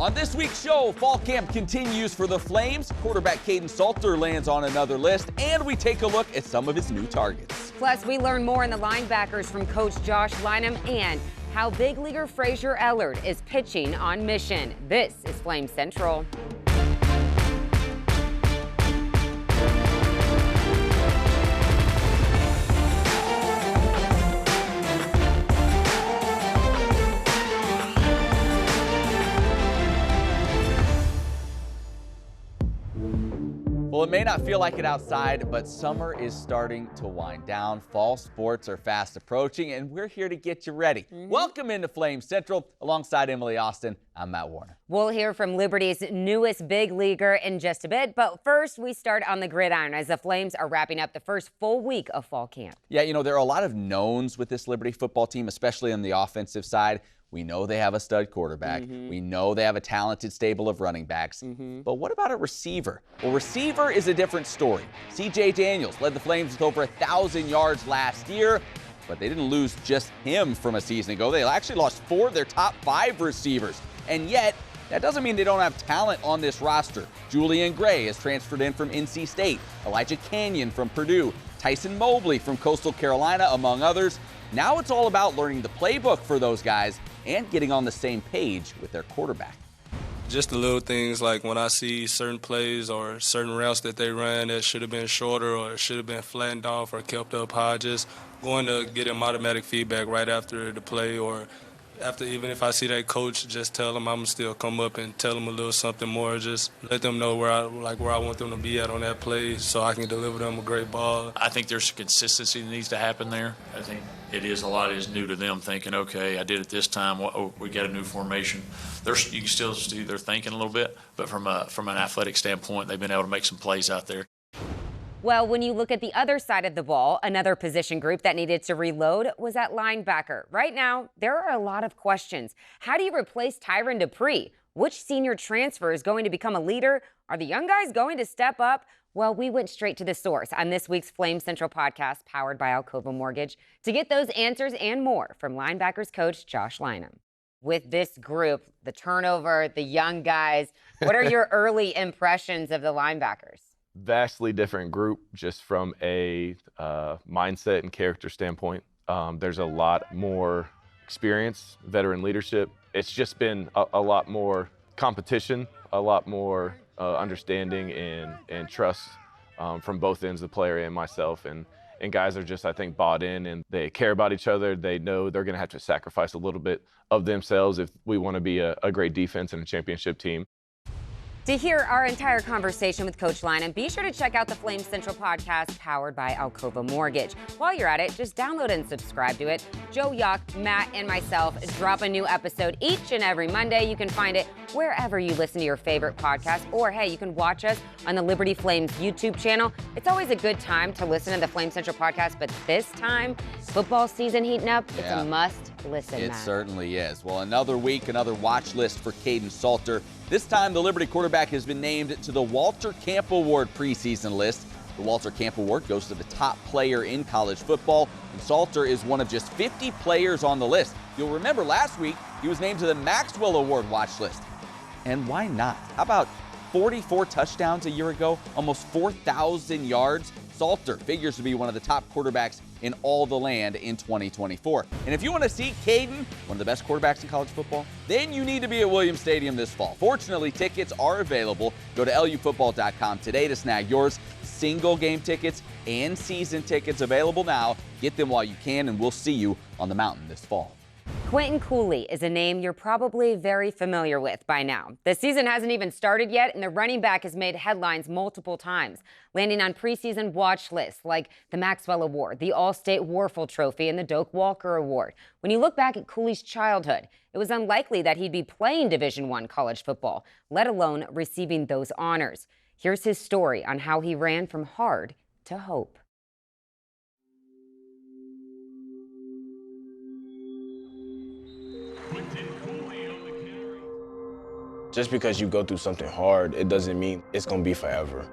On this week's show, fall camp continues for the Flames. Quarterback Kaden Salter lands on another list, and we take a look at some of his new targets. Plus, we learn more in the linebackers from Coach Josh Lynham and how big leaguer Fraser Ellard is pitching on mission. This is Flame Central. Well, it may not feel like it outside, but summer is starting to wind down. Fall sports are fast approaching, and we're here to get you ready. Welcome into Flame Central. Alongside Emily Austin, I'm Matt Warner. We'll hear from Liberty's newest big leaguer in just a bit, but first we start on the gridiron as the Flames are wrapping up the first full week of fall camp. Yeah, you know, there are a lot of knowns with this Liberty football team, especially on the offensive side. We know they have a stud quarterback. We know they have a talented stable of running backs. But what about a receiver? Well, receiver is a different story. C.J. Daniels led the Flames with over 1,000 yards last year, but they didn't lose just him from a season ago. They actually lost 4 of their top 5 receivers. And yet, that doesn't mean they don't have talent on this roster. Julian Gray has transferred in from NC State, Elijah Canyon from Purdue, Tyson Mobley from Coastal Carolina, among others. Now it's all about learning the playbook for those guys and getting on the same page with their quarterback. Just the little things like when I see certain plays or certain routes that they ran that should have been shorter or should have been flattened off or kept up high, just going to get them automatic feedback right after the play, or after, even if I see that coach, just tell them I'm still come up and tell them a little something more. Just let them know where I want them to be at on that play so I can deliver them a great ball. I think there's consistency that needs to happen there. I think a lot is new to them, thinking, okay, I did it this time. Oh, we got a new formation. You can still see they're thinking a little bit, but from an athletic standpoint, they've been able to make some plays out there. Well, when you look at the other side of the ball, another position group that needed to reload was at linebacker. Right now, there are a lot of questions. How do you replace Tyron Dupree? Which senior transfer is going to become a leader? Are the young guys going to step up? Well, we went straight to the source on this week's Flame Central podcast, powered by Alcova Mortgage, to get those answers and more from linebackers coach Josh Lynham. With this group, the turnover, the young guys, what are your early impressions of the linebackers? Vastly different group just from a mindset and character standpoint. There's a lot more experience, veteran leadership. It's just been a lot more competition, a lot more understanding and trust from both ends, the player and myself. And guys are just, I think, bought in, and they care about each other. They know they're going to have to sacrifice a little bit of themselves if we want to be a great defense and a championship team. To hear our entire conversation with Coach Lynham, be sure to check out the Flame Central podcast powered by Alcova Mortgage. While you're at it, just download and subscribe to it. Joe Yuck, Matt, and myself drop a new episode each and every Monday. You can find it wherever you listen to your favorite podcast, or hey, you can watch us on the Liberty Flames YouTube channel. It's always a good time to listen to the Flame Central podcast, but this time, football season heating up, it's a must listen, It Matt. certainly is. Well, another week, another watch list for Kaden Salter. This time, the Liberty quarterback has been named to the Walter Camp Award preseason list. The Walter Camp Award goes to the top player in college football, and Salter is one of just 50 players on the list. You'll remember last week, he was named to the Maxwell Award watch list. And why not? How about 44 touchdowns a year ago, almost 4,000 yards? Salter figures to be one of the top quarterbacks in all the land in 2024. And if you want to see Kaden, one of the best quarterbacks in college football, then you need to be at Williams Stadium this fall. Fortunately, tickets are available. Go to lufootball.com today to snag yours. Single game tickets and season tickets available now. Get them while you can, and we'll see you on the mountain this fall. Quinton Cooley is a name you're probably very familiar with by now. The season hasn't even started yet, and the running back has made headlines multiple times, landing on preseason watch lists like the Maxwell Award, the All-State Warfel Trophy, and the Doak Walker Award. When you look back at Cooley's childhood, it was unlikely that he'd be playing Division I college football, let alone receiving those honors. Here's his story on how he ran from hard to hope. Just because you go through something hard, it doesn't mean it's gonna be forever.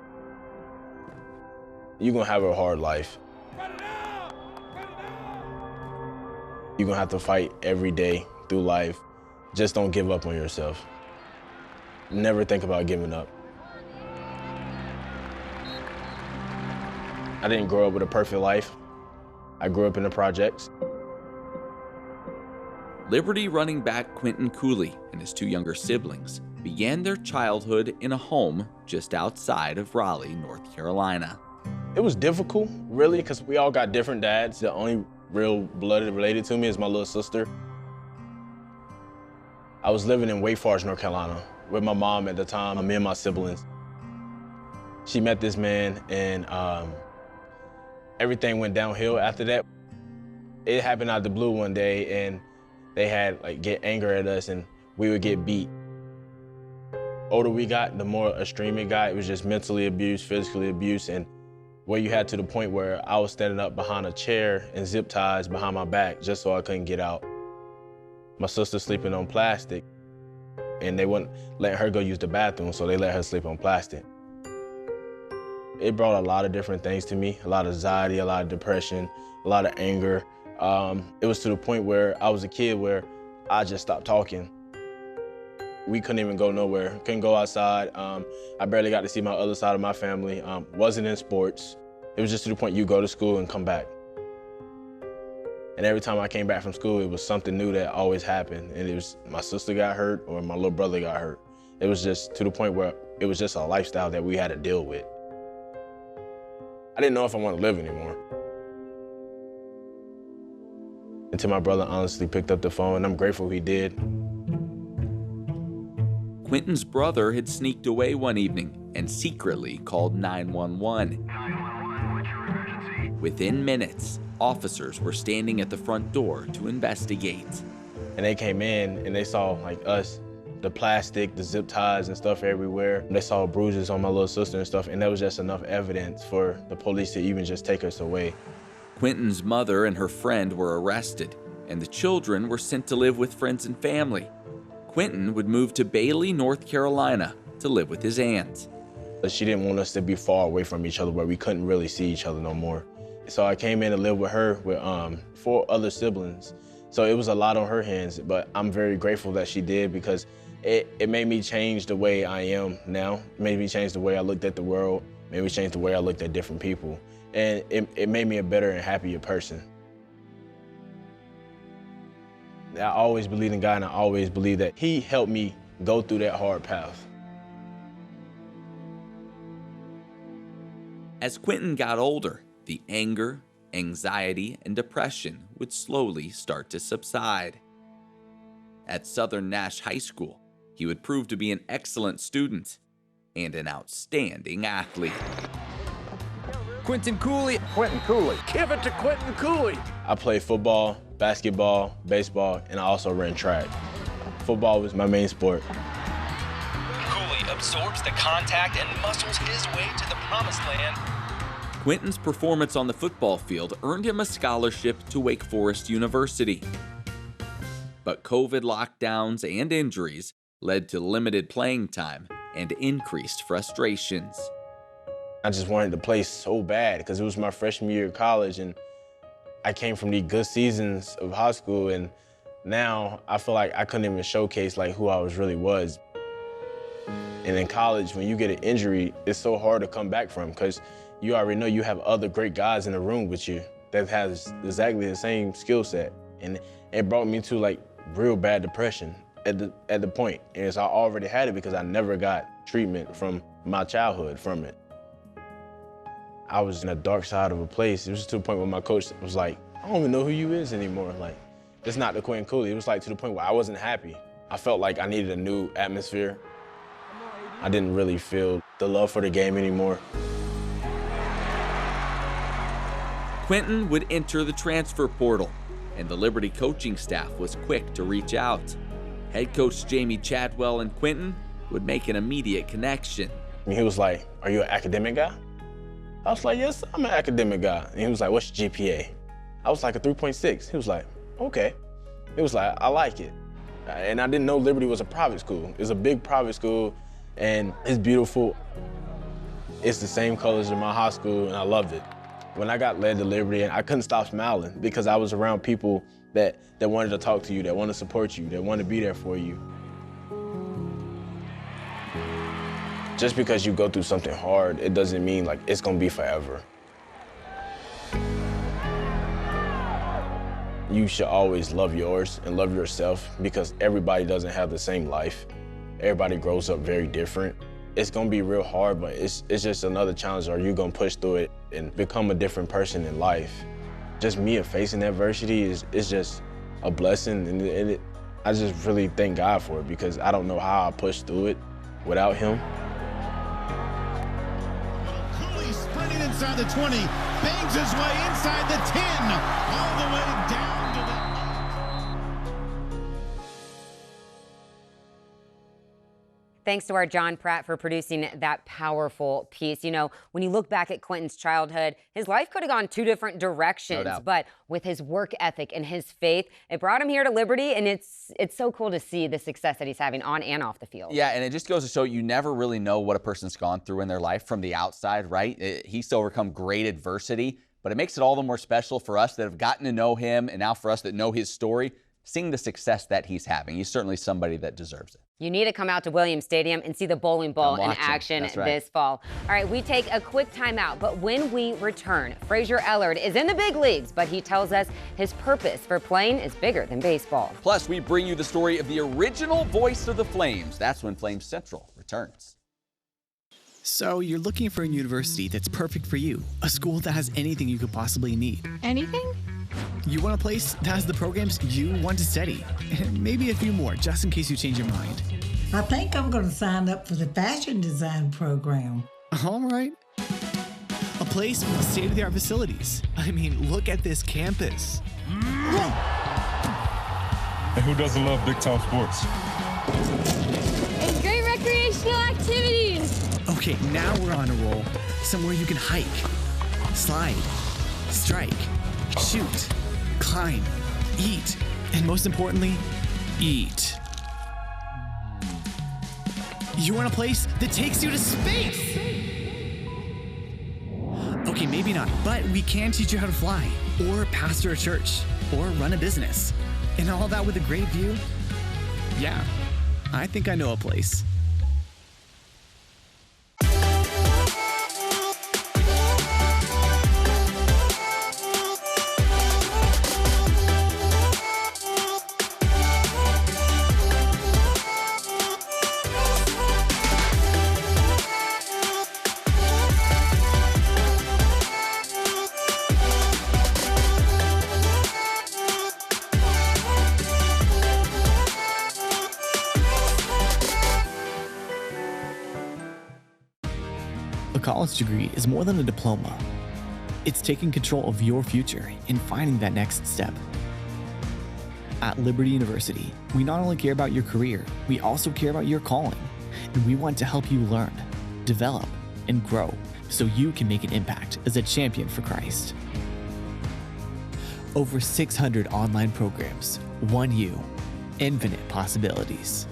You're gonna have a hard life. You're gonna have to fight every day through life. Just don't give up on yourself. Never think about giving up. I didn't grow up with a perfect life. I grew up in the projects. Liberty running back Quinton Cooley and his 2 younger siblings began their childhood in a home just outside of Raleigh, North Carolina. It was difficult, really, because we all got different dads. The only real blood related to me is my little sister. I was living in Wake Forest, North Carolina, with my mom at the time, me and my siblings. She met this man, and everything went downhill after that. It happened out of the blue one day, and they had get anger at us, and we would get beat. Older we got, the more extreme it got. It was just mentally abused, physically abused, and where you had to the point where I was standing up behind a chair and zip ties behind my back just so I couldn't get out. My sister sleeping on plastic, and they wouldn't let her go use the bathroom, so they let her sleep on plastic. It brought a lot of different things to me, a lot of anxiety, a lot of depression, a lot of anger. It was to the point where I was a kid where I just stopped talking. We couldn't even go nowhere, couldn't go outside. I barely got to see my other side of my family, wasn't in sports. It was just to the point you go to school and come back. And every time I came back from school, it was something new that always happened. And it was my sister got hurt or my little brother got hurt. It was just to the point where it was just a lifestyle that we had to deal with. I didn't know if I wanted to live anymore. Until my brother honestly picked up the phone, and I'm grateful he did. Quinton's brother had sneaked away one evening and secretly called 911. 911, what's your emergency? Within minutes, officers were standing at the front door to investigate. And they came in and they saw us, the plastic, the zip ties and stuff everywhere. They saw bruises on my little sister and stuff, and that was just enough evidence for the police to even just take us away. Quinton's mother and her friend were arrested, and the children were sent to live with friends and family. Quinton would move to Bailey, North Carolina to live with his aunt. But she didn't want us to be far away from each other where we couldn't really see each other no more. So I came in to live with her with 4 other siblings. So it was a lot on her hands, but I'm very grateful that she did because it made me change the way I am now. It made me change the way I looked at the world, made me change the way I looked at different people. And it made me a better and happier person. I always believed in God, and I always believed that He helped me go through that hard path. As Quinton got older, the anger, anxiety, and depression would slowly start to subside. At Southern Nash High School, he would prove to be an excellent student and an outstanding athlete. Quinton Cooley. Quinton Cooley. Give it to Quinton Cooley. I played football, basketball, baseball, and I also ran track. Football was my main sport. Cooley absorbs the contact and muscles his way to the promised land. Quinton's performance on the football field earned him a scholarship to Wake Forest University. But COVID lockdowns and injuries led to limited playing time and increased frustrations. I just wanted to play so bad because it was my freshman year of college, and I came from these good seasons of high school, and now I feel like I couldn't even showcase who I really was. And in college, when you get an injury, it's so hard to come back from because you already know you have other great guys in the room with you that has exactly the same skill set. And it brought me to real bad depression at the point. And so I already had it because I never got treatment from my childhood from it. I was in a dark side of a place. It was to the point where my coach was like, I don't even know who you is anymore. It's not the Quinton Cooley. It was to the point where I wasn't happy. I felt like I needed a new atmosphere. I didn't really feel the love for the game anymore. Quinton would enter the transfer portal, and the Liberty coaching staff was quick to reach out. Head coach Jamie Chadwell and Quinton would make an immediate connection. He was like, are you an academic guy? I was like, yes, I'm an academic guy. And he was like, what's your GPA? I was like, a 3.6. He was like, okay. He was like, I like it. And I didn't know Liberty was a private school. It's a big private school, and it's beautiful. It's the same colors as my high school, and I loved it. When I got led to Liberty, I couldn't stop smiling because I was around people that wanted to talk to you, that want to support you, that want to be there for you. Just because you go through something hard, it doesn't mean like it's gonna be forever. You should always love yours and love yourself because everybody doesn't have the same life. Everybody grows up very different. It's gonna be real hard, but it's just another challenge. Are you gonna push through it and become a different person in life? Just me facing adversity is just a blessing, and I just really thank God for it because I don't know how I pushed through it without him. Cooley sprinting inside the 20, bangs his way inside the 10, all the way down to the... Thanks to our John Pratt for producing that powerful piece. You know, when you look back at Quinton's childhood, his life could have gone two different directions, but with his work ethic and his faith, it brought him here to Liberty, and it's so cool to see the success that he's having on and off the field. Yeah, and it just goes to show you never really know what a person's gone through in their life from the outside, right? He's overcome great adversity, but it makes it all the more special for us that have gotten to know him, and now for us that know his story, seeing the success that he's having. He's certainly somebody that deserves it. You need to come out to Williams Stadium and see the bowling ball in action this fall. All right, we take a quick timeout, but when we return, Fraser Ellard is in the big leagues, but he tells us his purpose for playing is bigger than baseball. Plus, we bring you the story of the original voice of the Flames. That's when Flames Central returns. So you're looking for a university that's perfect for you, a school that has anything you could possibly need. Anything? You want a place that has the programs you want to study, and maybe a few more, just in case you change your mind. I think I'm going to sign up for the fashion design program. All right. A place with state-of-the-art facilities. I mean, look at this campus. And who doesn't love big-time sports? And great recreational activities. Okay, now we're on a roll. Somewhere you can hike, slide, strike, shoot, climb, eat, and most importantly, eat. You want a place that takes you to space? Okay, maybe not, but we can teach you how to fly, or pastor a church, or run a business. And all that with a great view? Yeah, I think I know a place. A college degree is more than a diploma. It's taking control of your future and finding that next step. At Liberty University, we not only care about your career, we also care about your calling. And we want to help you learn, develop, and grow so you can make an impact as a champion for Christ. Over 600 online programs, one you, infinite possibilities.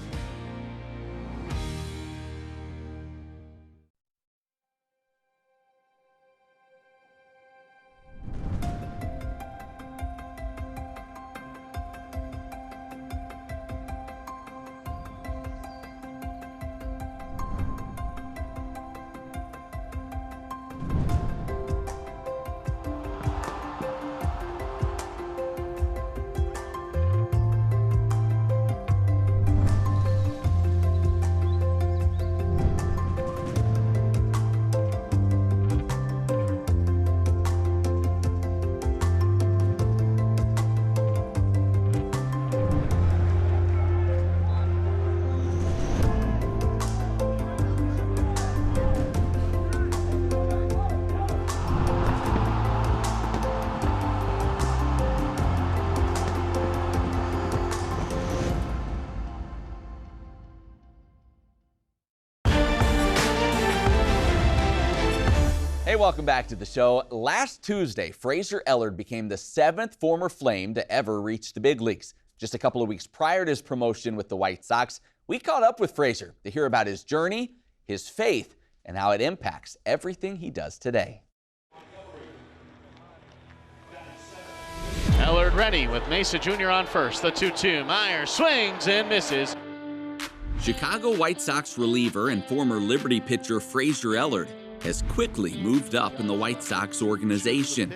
Hey, welcome back to the show. Last Tuesday, Fraser Ellard became the 7th former Flame to ever reach the big leagues. Just a couple of weeks prior to his promotion with the White Sox, we caught up with Fraser to hear about his journey, his faith, and how it impacts everything he does today. Ellard ready with Mesa Jr. on first. The 2-2. Myers swings and misses. Chicago White Sox reliever and former Liberty pitcher Fraser Ellard has quickly moved up in the White Sox organization.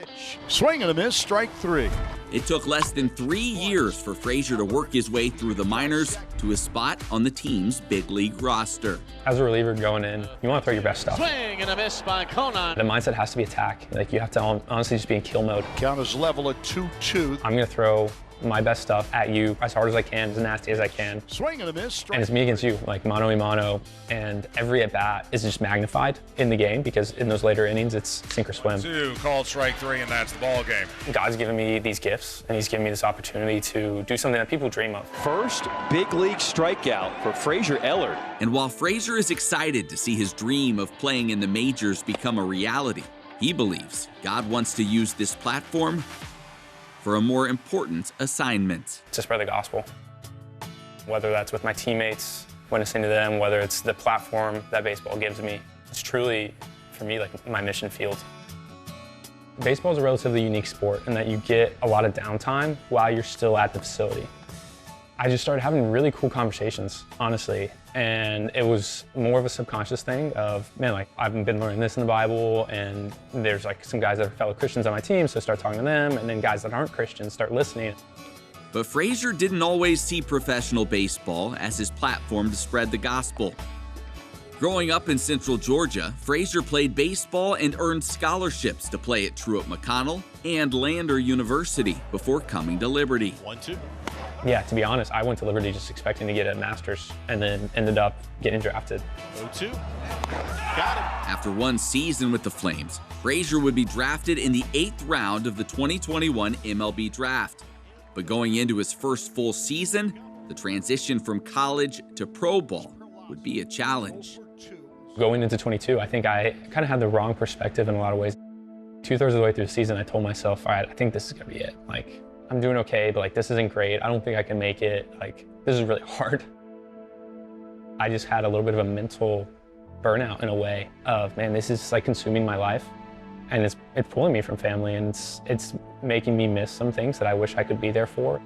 Swing and a miss, strike 3. It took less than 3 years for Fraser to work his way through the minors to a spot on the team's big league roster. As a reliever going in, you want to throw your best stuff. Swing and a miss by Conan. The mindset has to be attack. Like, you have to honestly just be in kill mode. Count is level at 2-2. I'm going to throw my best stuff at you as hard as I can, as nasty as I can. Swing and a miss, strike. And it's me against you, like mano a mano. And every at bat is just magnified in the game because in those later innings, it's sink or swim. 2, called strike 3, and that's the ball game. God's given me these gifts, and He's given me this opportunity to do something that people dream of. First big league strikeout for Fraser Ellard. And while Fraser is excited to see his dream of playing in the majors become a reality, he believes God wants to use this platform for a more important assignment. To spread the gospel. Whether that's with my teammates, witnessing to them, whether it's the platform that baseball gives me. It's truly, for me, like my mission field. Baseball is a relatively unique sport in that you get a lot of downtime while you're still at the facility. I just started having really cool conversations, honestly. And it was more of a subconscious thing of, man, like I've been learning this in the Bible, and there's like some guys that are fellow Christians on my team, so start talking to them, and then guys that aren't Christians start listening. But Fraser didn't always see professional baseball as his platform to spread the gospel. Growing up in Central Georgia, Fraser played baseball and earned scholarships to play at Truett McConnell and Lander University before coming to Liberty. 1-2. Yeah, to be honest, I went to Liberty just expecting to get a master's and then ended up getting drafted. 0-2. Got him. After one season with the Flames, Fraser would be drafted in the 8th round of the 2021 MLB draft. But going into his first full season, the transition from college to pro ball would be a challenge. Going into 22, I think I kind of had the wrong perspective in a lot of ways. 2/3 of the way through the season, I told myself, all right, I think this is gonna be it. Like, I'm doing okay, but like, this isn't great. I don't think I can make it. Like, this is really hard. I just had a little bit of a mental burnout in a way of, man, this is like consuming my life. And it's pulling me from family, and it's making me miss some things that I wish I could be there for.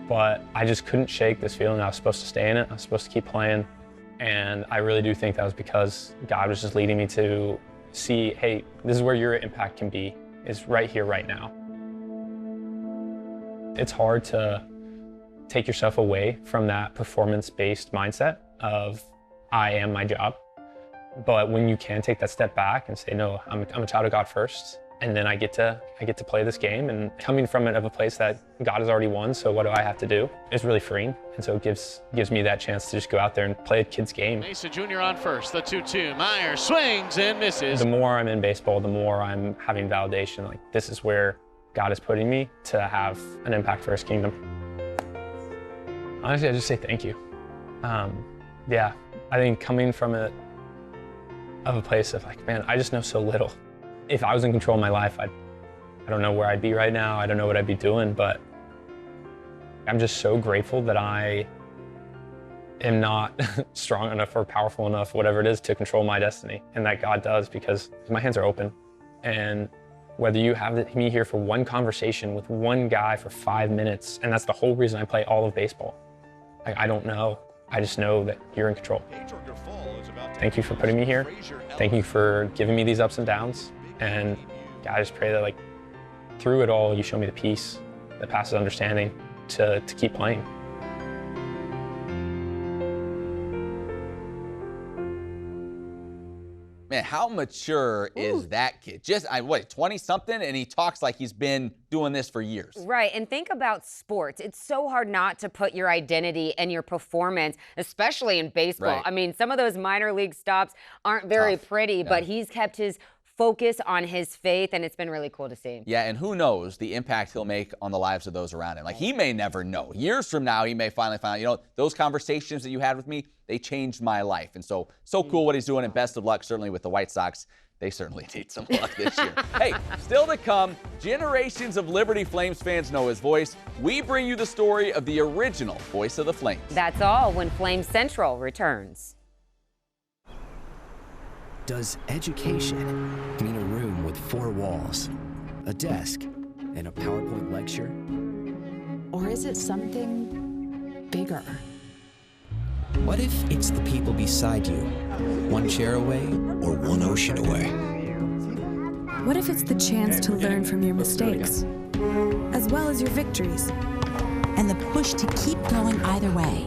But I just couldn't shake this feeling. I was supposed to stay in it. I was supposed to keep playing. And I really do think that was because God was just leading me to see, hey, this is where your impact can be, is right here, right now. It's hard to take yourself away from that performance-based mindset of, I am my job. But when you can take that step back and say, no, I'm a child of God first, and then I get to play this game, and coming from it of a place that God has already won, so what do I have to do? It's really freeing, and so it gives me that chance to just go out there and play a kid's game. Mason Jr. on first, the 2-2. Meyer swings and misses. The more I'm in baseball, the more I'm having validation, like this is where God is putting me to have an impact for His kingdom. Honestly, I just say thank you. Yeah, I think coming from it, of a place of like, man, I just know so little. If I was in control of my life, I don't know where I'd be right now. I don't know what I'd be doing, but I'm just so grateful that I am not strong enough or powerful enough, whatever it is, to control my destiny, and that God does, because my hands are open. And whether you have me here for one conversation with one guy for 5 minutes, and that's the whole reason I play all of baseball. I don't know. I just know that you're in control. Thank you for putting me here. Thank you for giving me these ups and downs. And God, I just pray that like through it all, you show me the peace that passes understanding to keep playing. Man, how mature is that kid? Just, 20-something, and he talks like he's been doing this for years. Right, and think about sports. It's so hard not to put your identity and your performance, especially in baseball. Right. I mean, some of those minor league stops aren't very pretty, but he's kept his focus on his faith, and it's been really cool to see. Yeah, and who knows the impact he'll make on the lives of those around him. Like, he may never know. Years from now, he may finally find out, those conversations that you had with me, they changed my life. And so cool what he's doing, and best of luck, certainly with the White Sox. They certainly need some luck this year. Hey, still to come, generations of Liberty Flames fans know his voice. We bring you the story of the original voice of the Flames. That's all when Flames Central returns. Does education mean a room with 4 walls, a desk, and a PowerPoint lecture? Or is it something bigger? What if it's the people beside you, one chair away or one ocean away? What if it's the chance to learn from your mistakes, as well as your victories? And the push to keep going either way.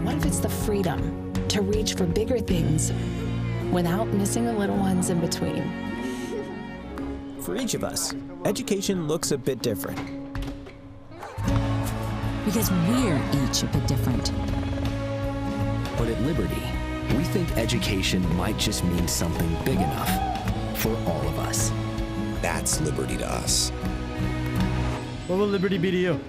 What if it's the freedom to reach for bigger things without missing the little ones in between? For each of us, education looks a bit different. Because we're each a bit different. But at Liberty, we think education might just mean something big enough for all of us. That's Liberty to us. What will Liberty be to you?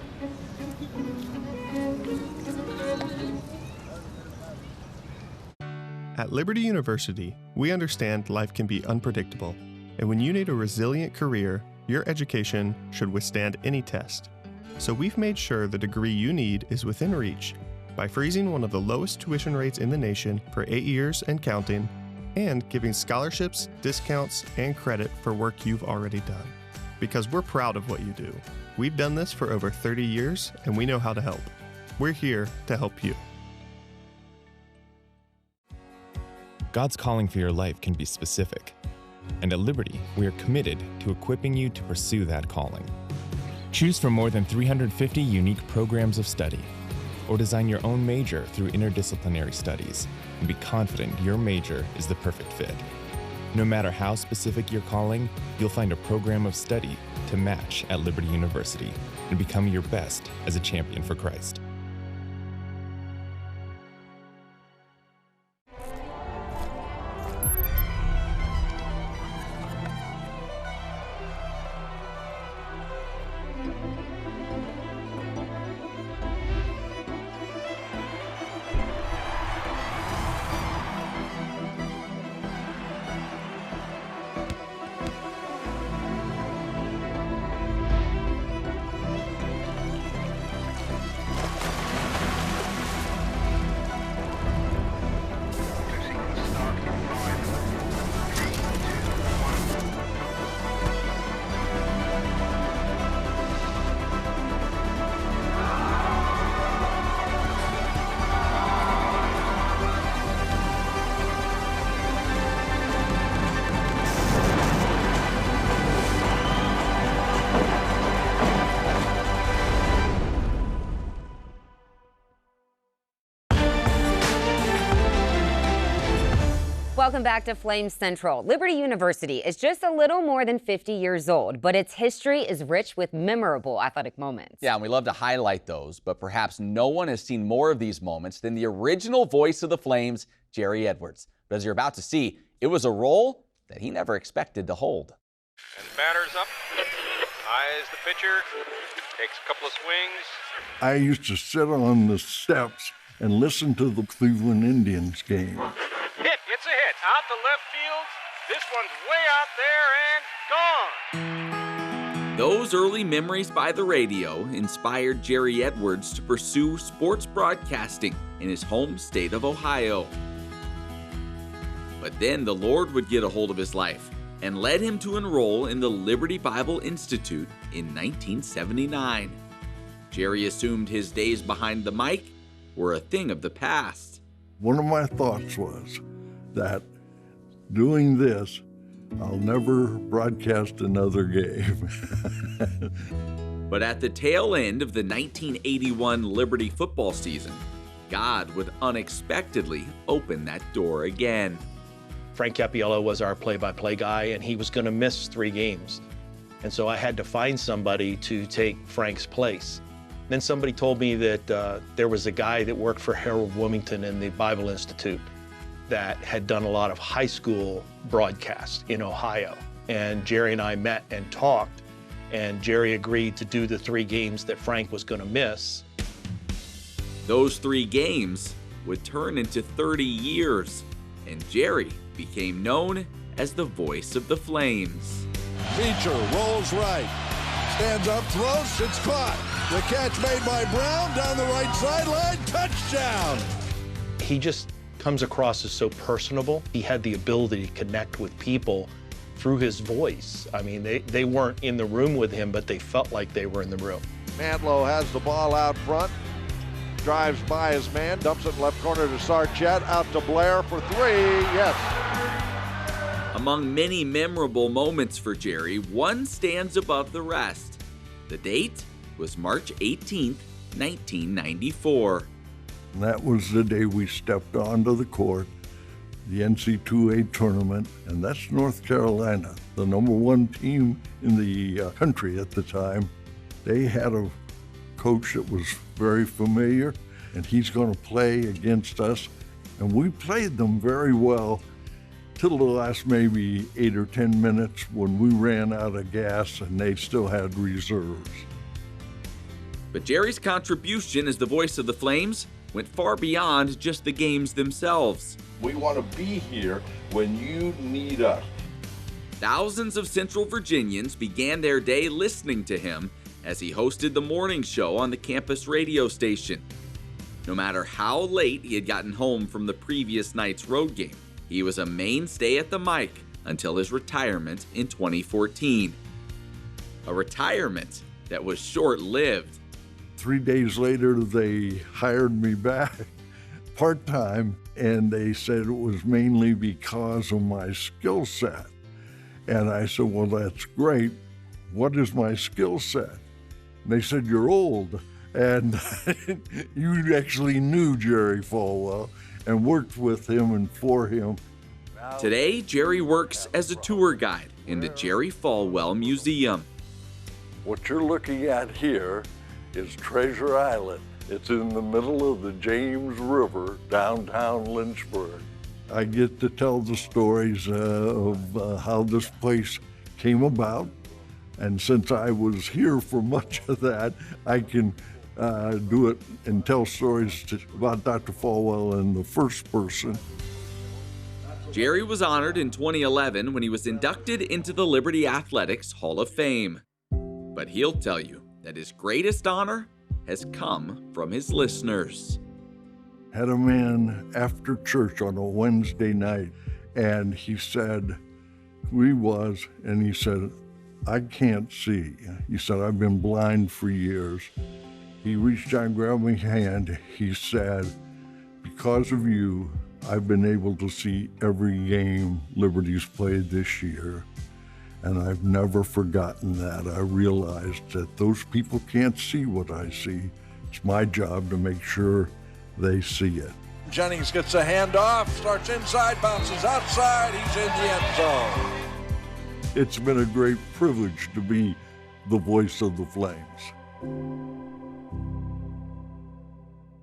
At Liberty University, we understand life can be unpredictable, and when you need a resilient career, your education should withstand any test. So we've made sure the degree you need is within reach by freezing one of the lowest tuition rates in the nation for 8 years and counting, and giving scholarships, discounts, and credit for work you've already done. Because we're proud of what you do. We've done this for over 30 years, and we know how to help. We're here to help you. God's calling for your life can be specific. And at Liberty, we are committed to equipping you to pursue that calling. Choose from more than 350 unique programs of study, or design your own major through interdisciplinary studies, and be confident your major is the perfect fit. No matter how specific your calling, you'll find a program of study to match at Liberty University and become your best as a champion for Christ. Welcome back to Flames Central. Liberty University is just a little more than 50 years old, but its history is rich with memorable athletic moments. Yeah, and we love to highlight those, but perhaps no one has seen more of these moments than the original voice of the Flames, Jerry Edwards. But as you're about to see, it was a role that he never expected to hold. And batter's up. Eyes the pitcher. Takes a couple of swings. I used to sit on the steps and listen to the Cleveland Indians game. Hit. It's a hit. Out to left field. This one's way out there and gone. Those early memories by the radio inspired Jerry Edwards to pursue sports broadcasting in his home state of Ohio. But then the Lord would get a hold of his life and led him to enroll in the Liberty Bible Institute in 1979. Jerry assumed his days behind the mic were a thing of the past. One of my thoughts was that doing this, I'll never broadcast another game. But at the tail end of the 1981 Liberty football season, God would unexpectedly open that door again. Frank Cappiello was our play-by-play guy, and he was going to miss 3 games. And so I had to find somebody to take Frank's place. Then somebody told me that there was a guy that worked for Harold Wilmington in the Bible Institute that had done a lot of high school broadcasts in Ohio. And Jerry and I met and talked, and Jerry agreed to do the 3 games that Frank was going to miss. Those 3 games would turn into 30 years, and Jerry became known as the voice of the Flames. Beecher rolls right, stands up, throws, it's caught. The catch made by Brown down the right sideline, touchdown. He just comes across as so personable. He had the ability to connect with people through his voice. I mean, they weren't in the room with him, but they felt like they were in the room. Mantlo has the ball out front. Drives by his man, dumps it left corner to Sarchett, out to Blair for three, yes. Among many memorable moments for Jerry, one stands above the rest. The date was March 18th, 1994. And that was the day we stepped onto the court, the NC2A tournament, and that's North Carolina, the #1 team in the country at the time. They had a coach that was very familiar, and he's going to play against us. And we played them very well till the last maybe 8 or 10 minutes when we ran out of gas and they still had reserves. But Jerry's contribution as the voice of the Flames went far beyond just the games themselves. We want to be here when you need us. Thousands of Central Virginians began their day listening to him as he hosted the morning show on the campus radio station. No matter how late he had gotten home from the previous night's road game, he was a mainstay at the mic until his retirement in 2014. A retirement that was short-lived. 3 days later, they hired me back part-time, and they said it was mainly because of my skill set. And I said, well, that's great. What is my skill set? And they said, you're old. And you actually knew Jerry Falwell and worked with him and for him. Today, Jerry works as a tour guide in the Jerry Falwell Museum. What you're looking at here is Treasure Island. It's in the middle of the James River, downtown Lynchburg. I get to tell the stories of how this place came about. And since I was here for much of that, I can do it and tell stories about Dr. Falwell in the first person. Jerry was honored in 2011 when he was inducted into the Liberty Athletics Hall of Fame. But he'll tell you that his greatest honor has come from his listeners. Had a man after church on a Wednesday night, and he said who he was, and he said, I can't see. He said, I've been blind for years. He reached out and grabbed my hand. He said, because of you, I've been able to see every game Liberty's played this year. And I've never forgotten that. I realized that those people can't see what I see. It's my job to make sure they see it. Jennings gets a handoff, starts inside, bounces outside, he's in the end zone. It's been a great privilege to be the voice of the Flames.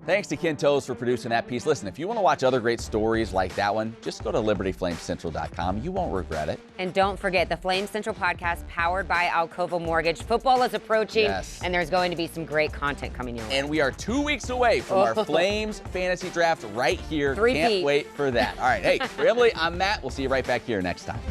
Thanks to Ken Toes for producing that piece. Listen, if you want to watch other great stories like that one, just go to LibertyFlamesCentral.com. You won't regret it. And don't forget the Flame Central podcast powered by Alcova Mortgage. Football is approaching, and there's going to be some great content coming your way. And we are 2 weeks away from our Flames fantasy draft right here. Can't wait for that. All right, hey, for Emily, I'm Matt. We'll see you right back here next time.